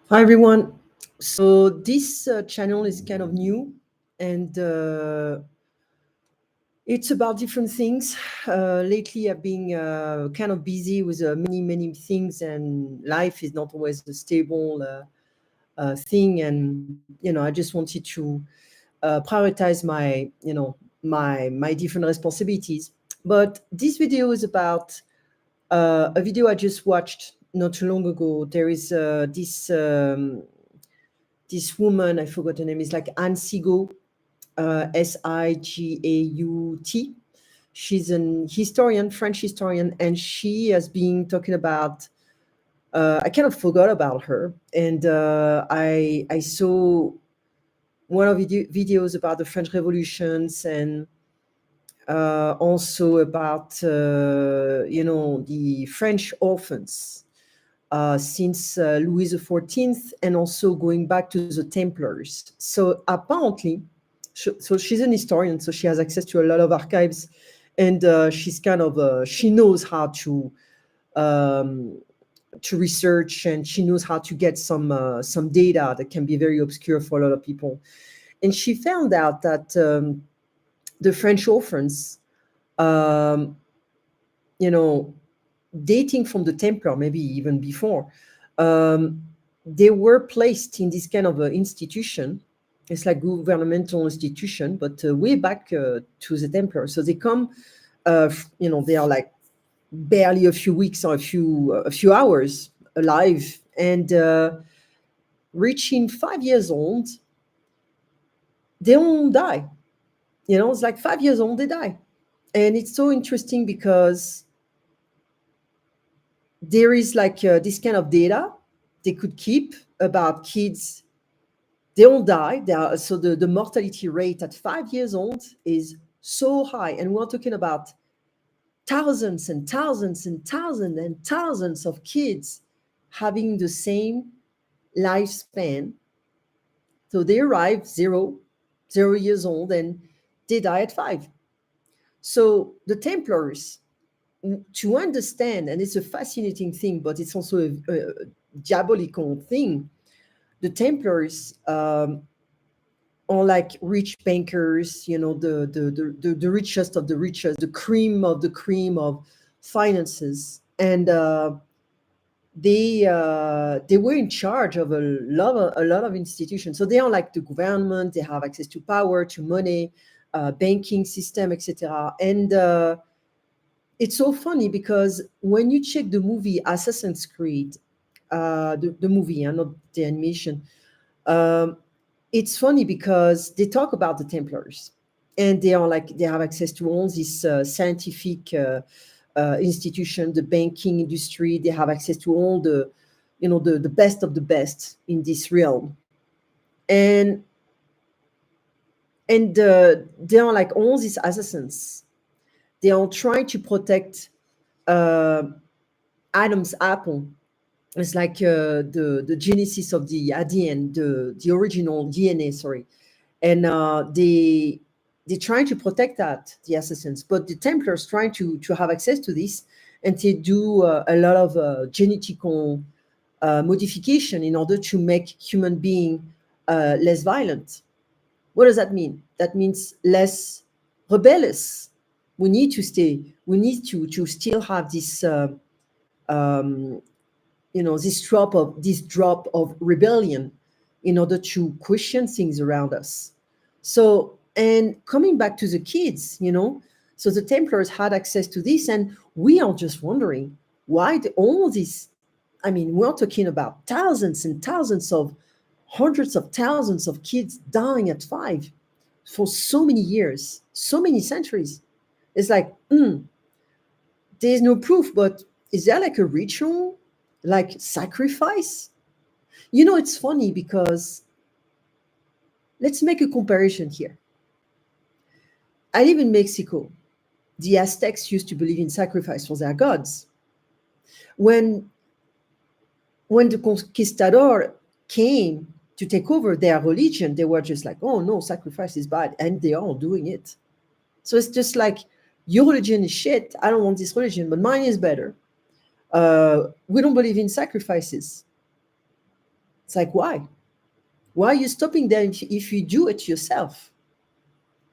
Hi everyone. So this channel is kind of new, and it's about different things. Lately, I've been kind of busy with many things, and life is not always a stable thing. And I just wanted to prioritize my different responsibilities. But this video is about a video I just watched not too long ago. There is this woman, I forgot her name, is like Anne Sigaud, Sigaut. She's an historian, French historian, and she has been talking about. I kind of forgot about her, and I saw one of videos about the French revolutions, and also about the French orphans since Louis XIV, and also going back to the Templars. So apparently, so she's an historian, so she has access to a lot of archives, and she's kind of she knows how um, to research, and she knows how to get some data that can be very obscure for a lot of people. And she found out that the French orphans, um, you know, dating from the Templar, maybe even before, um, they were placed in this kind of institution. It's like governmental institution, but way back to the Templar. So they come, they are like barely a few weeks or a few hours alive, and reaching 5 years old, they don't die. It's like 5 years old, they die, and it's so interesting because there is like this kind of data they could keep about kids. They don't die. So the mortality rate at 5 years old is so high. And we're talking about thousands and thousands and thousands and thousands of kids having the same lifespan. So they arrive 0 years old, and they die at 5. So the Templars, to understand, and it's a fascinating thing, but it's also a diabolical thing. The Templars are like rich bankers, the richest of the richest, the cream of the cream of finances, and they were in charge of a lot of institutions. So they are like the government. They have access to power, to money, banking system, etc. And it's so funny because when you check the movie Assassin's Creed, the movie, and not the animation, um, it's funny because they talk about the Templars, and they have access to all this scientific institution, the banking industry. They have access to all the best of the best in this realm, and they are like all these assassins. They are trying to protect uh, Adam's apple. It's like the genesis of the ADN, the original DNA. Sorry, and they trying to protect that, the assassins, but the Templars trying to have access to this, and they do a lot of genetical modification in order to make human being less violent. What does that mean? That means less rebellious. We need to still have this um, this drop of rebellion in order to question things around us. So, and coming back to the kids, so the Templars had access to this, and we are just wondering why all this. I mean, we're talking about thousands and thousands of hundreds of thousands of kids dying at 5 for so many years, so many centuries. It's like, there's no proof, but is there like a ritual, like sacrifice? It's funny because let's make a comparison here. I live in Mexico. The Aztecs used to believe in sacrifice for their gods. When when the conquistador came to take over their religion, they were just like, "Oh no, sacrifice is bad," and they are doing it. So it's just like, your religion is shit. I don't want this religion, but mine is better. We don't believe in sacrifices. It's like, why? Why are you stopping there if you do it yourself?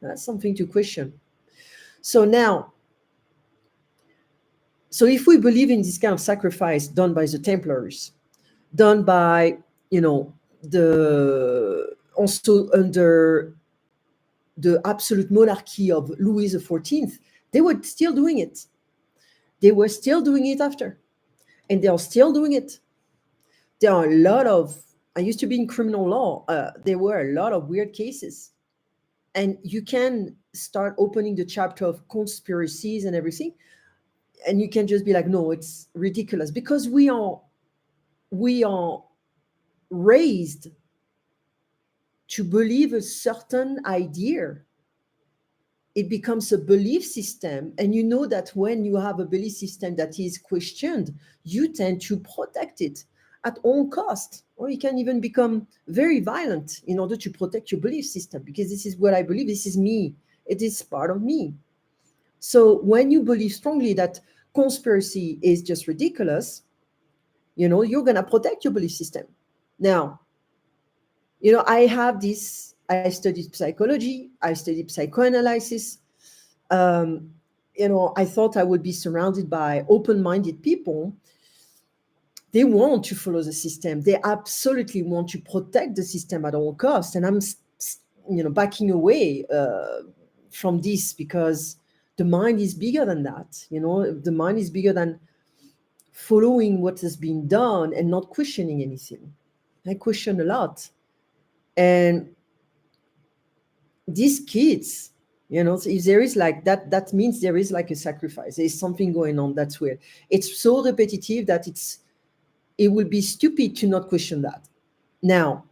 That's something to question. So now, so if we believe in this kind of sacrifice done by the Templars, done by, the also under the absolute monarchy of Louis XIV, they were still doing it. They were still doing it after, and they are still doing it. There are a lot of, I used to be in criminal law. There were a lot of weird cases, and you can start opening the chapter of conspiracies and everything, and you can just be like, no, it's ridiculous, because we are raised to believe a certain idea. It becomes a belief system, and you know that when you have a belief system that is questioned, you tend to protect it at all cost, or you can even become very violent in order to protect your belief system, because this is what I believe, this is me, it is part of me. So when you believe strongly that conspiracy is just ridiculous, you're going to protect your belief system. Now, I studied psychology, I studied psychoanalysis. I thought I would be surrounded by open-minded people. They want to follow the system. They absolutely want to protect the system at all costs. And I'm, backing away from this, because the mind is bigger than that. The mind is bigger than following what has been done and not questioning anything. I question a lot. And these kids, so if there is like that means there is like a sacrifice. There is something going on. That's weird. It's so repetitive that it would be stupid to not question that. Now,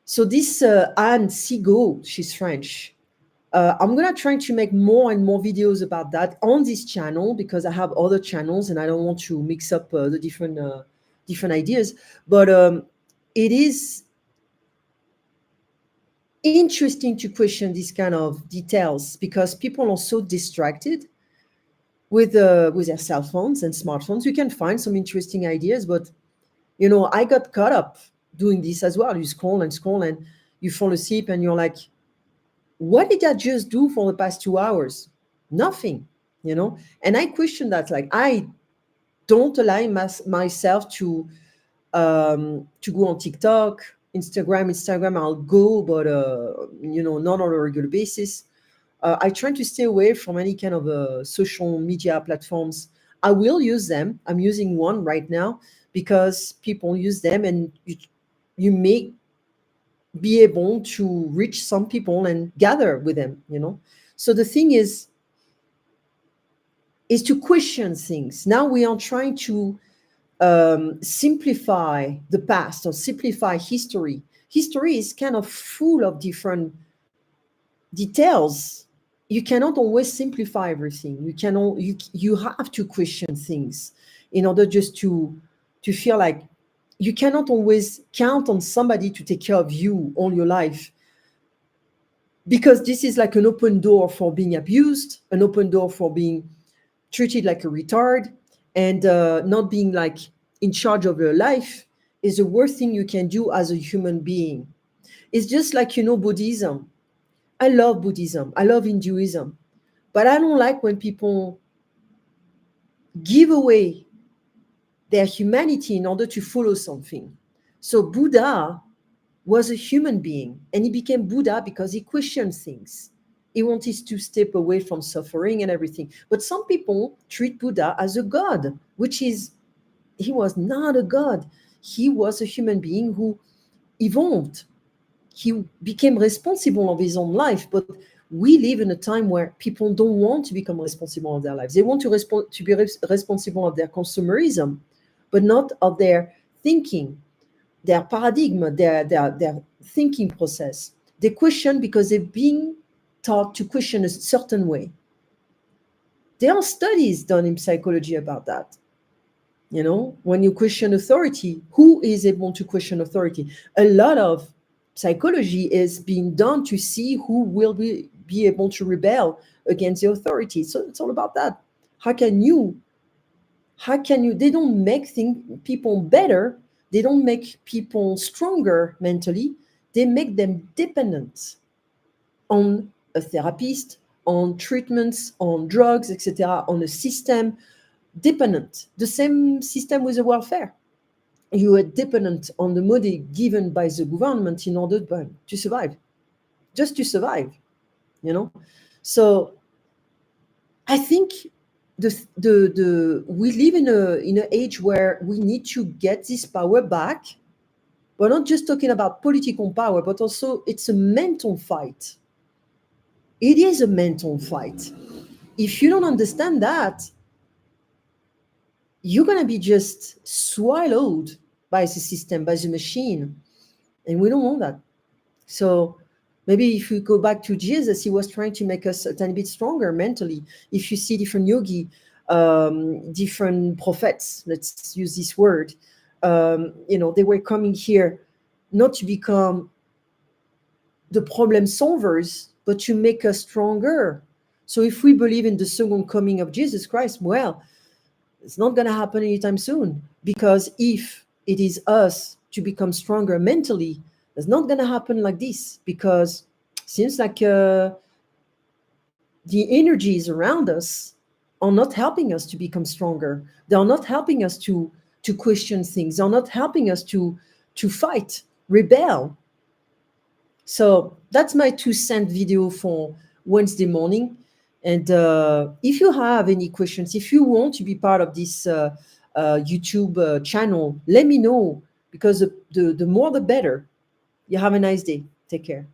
so this Anne Sigaud, she's French. I'm gonna try to make more and more videos about that on this channel, because I have other channels and I don't want to mix up the different ideas. But it is interesting to question these kind of details, because people are so distracted with their cell phones and smartphones. You can find some interesting ideas, but I got caught up doing this as well. You scroll and scroll and you fall asleep, and you're like, what did I just do for the past 2 hours? Nothing. And I question that. Like, I don't allow myself to go on TikTok, Instagram. I'll go, but not on a regular basis. I try to stay away from any kind of social media platforms. I will use them. I'm using one right now because people use them, and you may be able to reach some people and gather with them. So the thing is to question things. Now we are trying to simplify the past, or simplify history. History is kind of full of different details. You cannot always simplify everything. You have to question things in order just to feel like you cannot always count on somebody to take care of you all your life, because this is like an open door for being abused, an open door for being treated like a retard, and not being like in charge of your life is the worst thing you can do as a human being. It's just like, Buddhism. I love Buddhism. I love Hinduism. But I don't like when people give away their humanity in order to follow something. So Buddha was a human being, and he became Buddha because he questioned things. He wanted to step away from suffering and everything. But some people treat Buddha as a god, which is, he was not a god. He was a human being who evolved. He became responsible of his own life. But we live in a time where people don't want to become responsible of their lives. They want to be responsible of their consumerism, but not of their thinking, their paradigm, their thinking process. They question because they're being taught to question a certain way. There are studies done in psychology about that. When you question authority, who is able to question authority? A lot of psychology is being done to see who will be able to rebel against the authority. So it's all about that. How can you, they don't make people better. they don't make people stronger mentally, they make them dependent on a therapist, on treatments, on drugs, etc., on a system, dependent. The same system with the welfare. You are dependent on the money given by the government in order to survive, just to survive, you know? So I think we live in an age where we need to get this power back. We're not just talking about political power, but also it's a mental fight. It is a mental fight. If you don't understand that, you're going to be just swallowed by the system, by the machine. And we don't want that. So maybe if we go back to Jesus, he was trying to make us a tiny bit stronger mentally. If you see different yogi, different prophets, let's use this word, they were coming here not to become the problem solvers, but to make us stronger. So if we believe in the second coming of Jesus Christ, well, it's not going to happen anytime soon, because if it is us to become stronger mentally, it's not going to happen like this, because it seems like the energies around us are not helping us to become stronger. They are not helping us to question things. They are not helping us to fight, rebel. So that's my 2-cent video for Wednesday morning. And if you have any questions, if you want to be part of this YouTube channel, let me know, because the more the better. You have a nice day. Take care.